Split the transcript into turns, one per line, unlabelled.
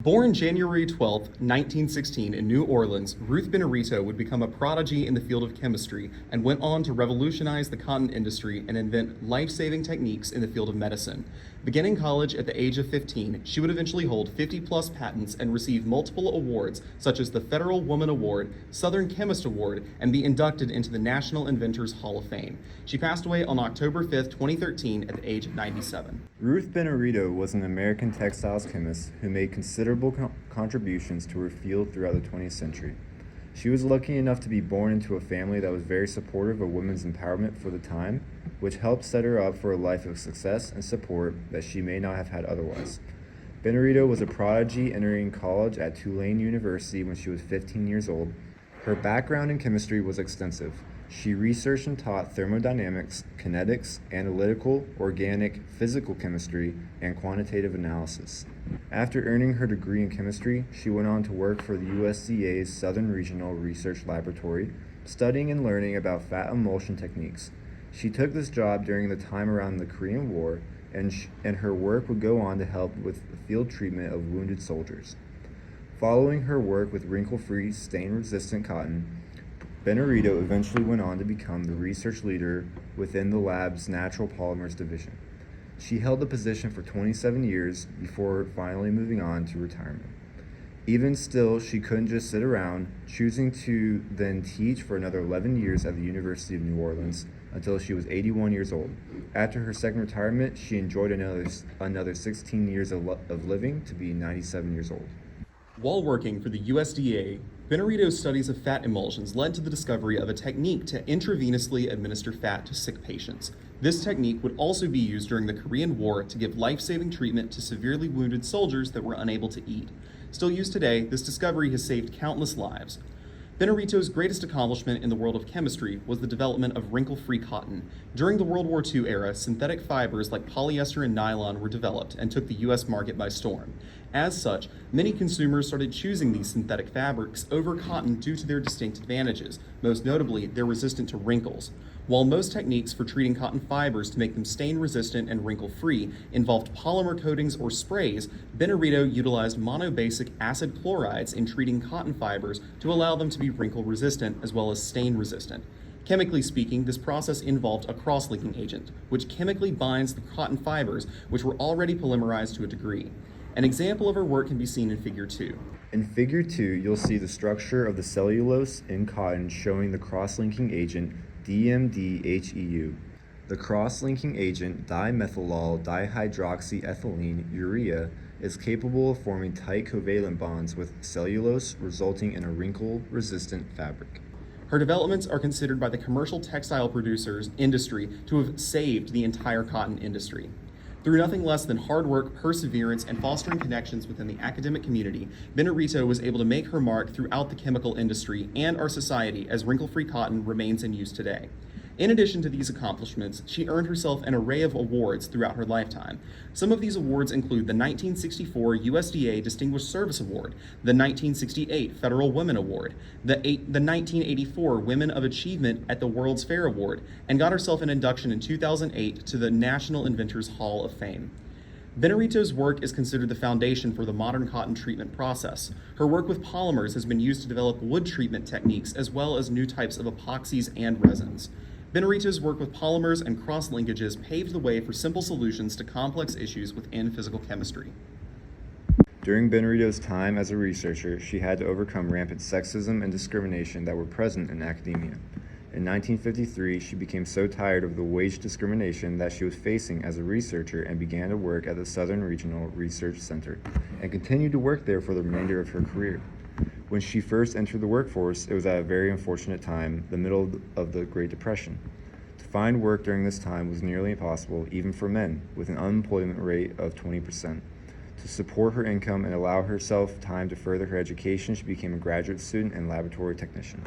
Born January 12, 1916 in New Orleans, Ruth Benerito would become a prodigy in the field of chemistry and went on to revolutionize the cotton industry and invent life-saving techniques in the field of medicine. Beginning college at the age of 15, she would eventually hold 50-plus patents and receive multiple awards such as the Federal Woman Award, Southern Chemist Award, and be inducted into the National Inventors Hall of Fame. She passed away on October 5, 2013 at the age of 97.
Ruth Benerito was an American textiles chemist who made considerable contributions to her field throughout the 20th century. She was lucky enough to be born into a family that was very supportive of women's empowerment for the time, which helped set her up for a life of success and support that she may not have had otherwise. Benerito was a prodigy entering college at Tulane University when she was 15 years old. Her background in chemistry was extensive. She researched and taught thermodynamics, kinetics, analytical, organic, physical chemistry, and quantitative analysis. After earning her degree in chemistry, she went on to work for the USDA's Southern Regional Research Laboratory, studying and learning about fat emulsion techniques. She took this job during the time around the Korean War, and her work would go on to help with the field treatment of wounded soldiers. Following her work with wrinkle-free, stain-resistant cotton, Benerito eventually went on to become the research leader within the lab's Natural Polymers division. She held the position for 27 years before finally moving on to retirement. Even still, she couldn't just sit around, choosing to then teach for another 11 years at the University of New Orleans until she was 81 years old. After her second retirement, she enjoyed another 16 years of living to be 97 years old.
While working for the USDA, Benerito's studies of fat emulsions led to the discovery of a technique to intravenously administer fat to sick patients. This technique would also be used during the Korean War to give life-saving treatment to severely wounded soldiers that were unable to eat. Still used today, this discovery has saved countless lives. Benerito's greatest accomplishment in the world of chemistry was the development of wrinkle-free cotton. During the World War II era, synthetic fibers like polyester and nylon were developed and took the U.S. market by storm. As such, many consumers started choosing these synthetic fabrics over cotton due to their distinct advantages. Most notably, they're resistant to wrinkles. While most techniques for treating cotton fibers to make them stain-resistant and wrinkle-free involved polymer coatings or sprays, Benerito utilized monobasic acid chlorides in treating cotton fibers to allow them to be wrinkle-resistant as well as stain-resistant. Chemically speaking, this process involved a cross-linking agent, which chemically binds the cotton fibers, which were already polymerized to a degree. An example of her work can be seen in Figure 2.
In Figure 2, you'll see the structure of the cellulose in cotton showing the cross-linking agent DMDHEU. The cross-linking agent dimethylol dihydroxyethylene urea is capable of forming tight covalent bonds with cellulose, resulting in a wrinkle-resistant fabric.
Her developments are considered by the commercial textile producers industry to have saved the entire cotton industry. Through nothing less than hard work, perseverance, and fostering connections within the academic community, Benerito was able to make her mark throughout the chemical industry and our society as wrinkle-free cotton remains in use today. In addition to these accomplishments, she earned herself an array of awards throughout her lifetime. Some of these awards include the 1964 USDA Distinguished Service Award, the 1968 Federal Women Award, the 1984 Women of Achievement at the World's Fair Award, and got herself an induction in 2008 to the National Inventors Hall of Fame. Benerito's work is considered the foundation for the modern cotton treatment process. Her work with polymers has been used to develop wood treatment techniques as well as new types of epoxies and resins. Benerito's work with polymers and cross-linkages paved the way for simple solutions to complex issues within physical chemistry.
During Benerito's time as a researcher, she had to overcome rampant sexism and discrimination that were present in academia. In 1953, she became so tired of the wage discrimination that she was facing as a researcher and began to work at the Southern Regional Research Center and continued to work there for the remainder of her career. When she first entered the workforce, it was at a very unfortunate time, the middle of the Great Depression. To find work during this time was nearly impossible, even for men, with an unemployment rate of 20%. To support her income and allow herself time to further her education, she became a graduate student and laboratory technician.